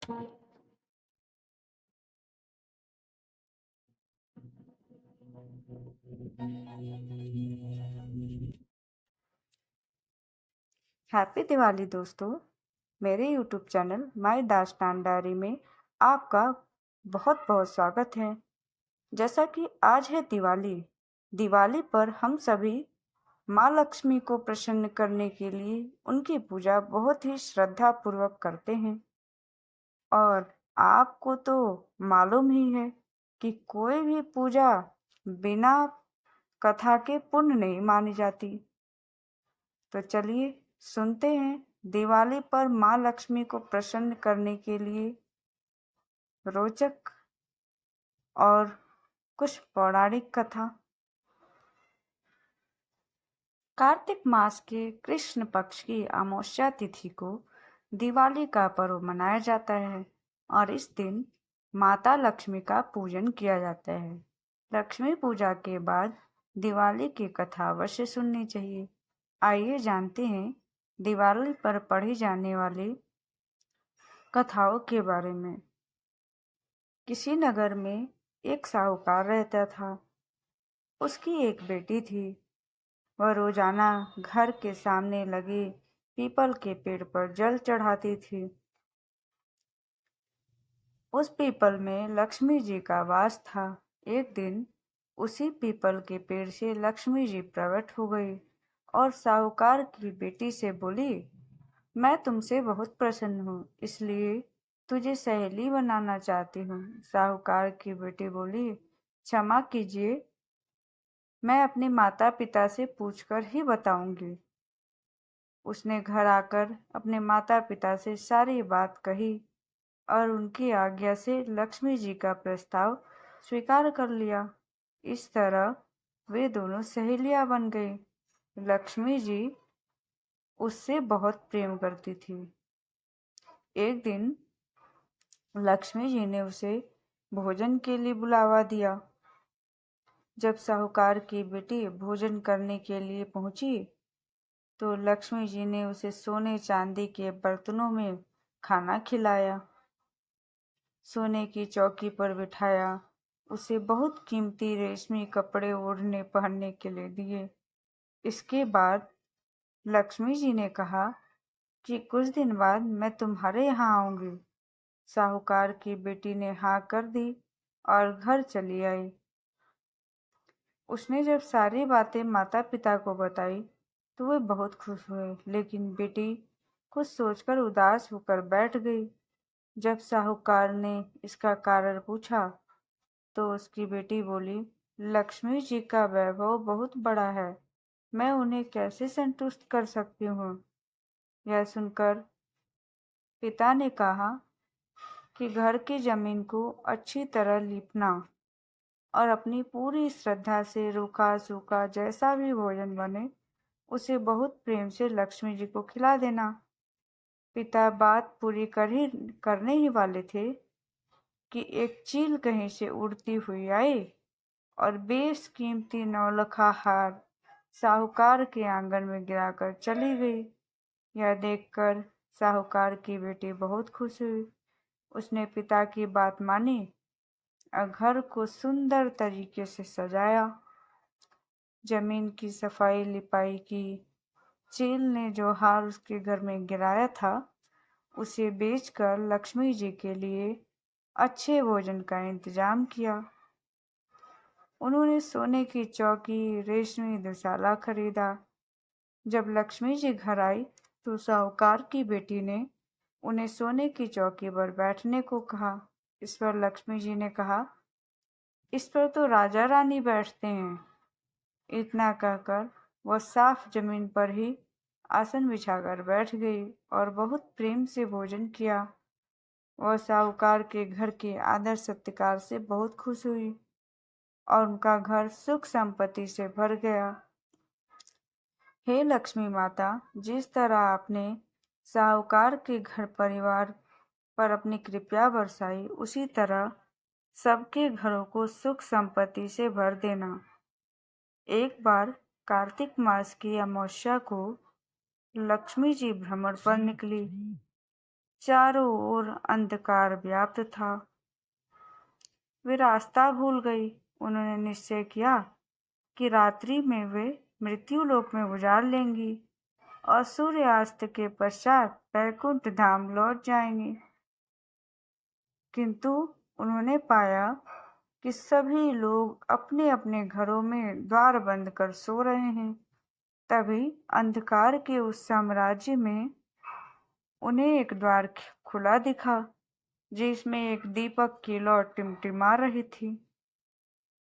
Happy Diwali दोस्तों। मेरे YouTube channel my दास्तान डायरी में आपका बहुत बहुत स्वागत है। जैसा कि आज है दिवाली। दिवाली पर हम सभी माँ लक्ष्मी को प्रसन्न करने के लिए उनकी पूजा बहुत ही श्रद्धा पूर्वक करते हैं। और आपको तो मालूम ही है कि कोई भी पूजा बिना कथा के पुण्य नहीं मानी जाती। तो चलिए सुनते हैं दिवाली पर माँ लक्ष्मी को प्रसन्न करने के लिए रोचक और कुछ पौराणिक कथा। कार्तिक मास के कृष्ण पक्ष की अमावस्या तिथि को दिवाली का पर्व मनाया जाता है और इस दिन माता लक्ष्मी का पूजन किया जाता है। लक्ष्मी पूजा के बाद दिवाली की कथा अवश्य सुननी चाहिए। आइए जानते हैं दिवाली पर पढ़ी जाने वाली कथाओं के बारे में। किसी नगर में एक साहूकार रहता था। उसकी एक बेटी थी। वह रोजाना घर के सामने लगे पीपल के पेड़ पर जल चढ़ाती थी। उस पीपल में लक्ष्मी जी का वास था। एक दिन उसी पीपल के पेड़ से लक्ष्मी जी प्रकट हो गई और साहूकार की बेटी से बोली, मैं तुमसे बहुत प्रसन्न हूँ, इसलिए तुझे सहेली बनाना चाहती हूँ। साहूकार की बेटी बोली, क्षमा कीजिए, मैं अपने माता पिता से पूछकर ही बताऊंगी। उसने घर आकर अपने माता पिता से सारी बात कही और उनकी आज्ञा से लक्ष्मी जी का प्रस्ताव स्वीकार कर लिया। इस तरह वे दोनों सहेलियां बन गई। लक्ष्मी जी उससे बहुत प्रेम करती थी। एक दिन लक्ष्मी जी ने उसे भोजन के लिए बुलावा दिया। जब साहूकार की बेटी भोजन करने के लिए पहुंची तो लक्ष्मी जी ने उसे सोने चांदी के बर्तनों में खाना खिलाया, सोने की चौकी पर बिठाया, उसे बहुत कीमती रेशमी कपड़े ओढ़ने पहनने के लिए दिए। इसके बाद लक्ष्मी जी ने कहा कि कुछ दिन बाद मैं तुम्हारे यहाँ आऊंगी। साहूकार की बेटी ने हाँ कर दी और घर चली आई। उसने जब सारी बातें माता पिता को बताई तो वे बहुत खुश हुए, लेकिन बेटी कुछ सोचकर उदास होकर बैठ गई। जब साहूकार ने इसका कारण पूछा तो उसकी बेटी बोली, लक्ष्मी जी का वैभव बहुत बड़ा है, मैं उन्हें कैसे संतुष्ट कर सकती हूँ। यह सुनकर पिता ने कहा कि घर की जमीन को अच्छी तरह लीपना और अपनी पूरी श्रद्धा से रूखा सूखा जैसा भी भोजन बने उसे बहुत प्रेम से लक्ष्मी जी को खिला देना। पिता बात पूरी करने ही वाले थे कि एक चील कहीं से उड़ती हुई आई और बेशकीमती नौलखा हार साहूकार के आंगन में गिराकर चली गई। यह देखकर साहूकार की बेटी बहुत खुश हुई। उसने पिता की बात मानी और घर को सुंदर तरीके से सजाया, जमीन की सफाई लिपाई की। चील ने जो हार उसके घर में गिराया था उसे बेचकर लक्ष्मी जी के लिए अच्छे भोजन का इंतजाम किया। उन्होंने सोने की चौकी, रेशमी दुशाला खरीदा। जब लक्ष्मी जी घर आई तो साहूकार की बेटी ने उन्हें सोने की चौकी पर बैठने को कहा। इस पर लक्ष्मी जी ने कहा, इस पर तो राजा रानी बैठते हैं। इतना कहकर वह साफ जमीन पर ही आसन बिछाकर बैठ गई और बहुत प्रेम से भोजन किया। वह साहूकार के घर के आदर सत्कार से बहुत खुश हुई और उनका घर सुख संपत्ति से भर गया। हे लक्ष्मी माता, जिस तरह आपने साहूकार के घर परिवार पर अपनी कृपा बरसाई, उसी तरह सबके घरों को सुख संपत्ति से भर देना। एक बार कार्तिक मास की अमावस्या को लक्ष्मी जी भ्रमण पर निकली। चारों ओर अंधकार व्याप्त था। वे रास्ता भूल गई। उन्होंने निश्चय किया कि रात्रि में वे मृत्यु लोक में गुजार लेंगी और सूर्यास्त के पश्चात बैकुंठ धाम लौट जाएंगी। किंतु उन्होंने पाया कि सभी लोग अपने अपने घरों में द्वार बंद कर सो रहे हैं। तभी अंधकार के उस साम्राज्य में उन्हें एक द्वार खुला दिखा, जिसमें एक दीपक की लौ टिमटिमा रही थी।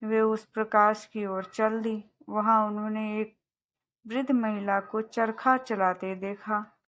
वे उस प्रकाश की ओर चल दी। वहां उन्होंने एक वृद्ध महिला को चरखा चलाते देखा।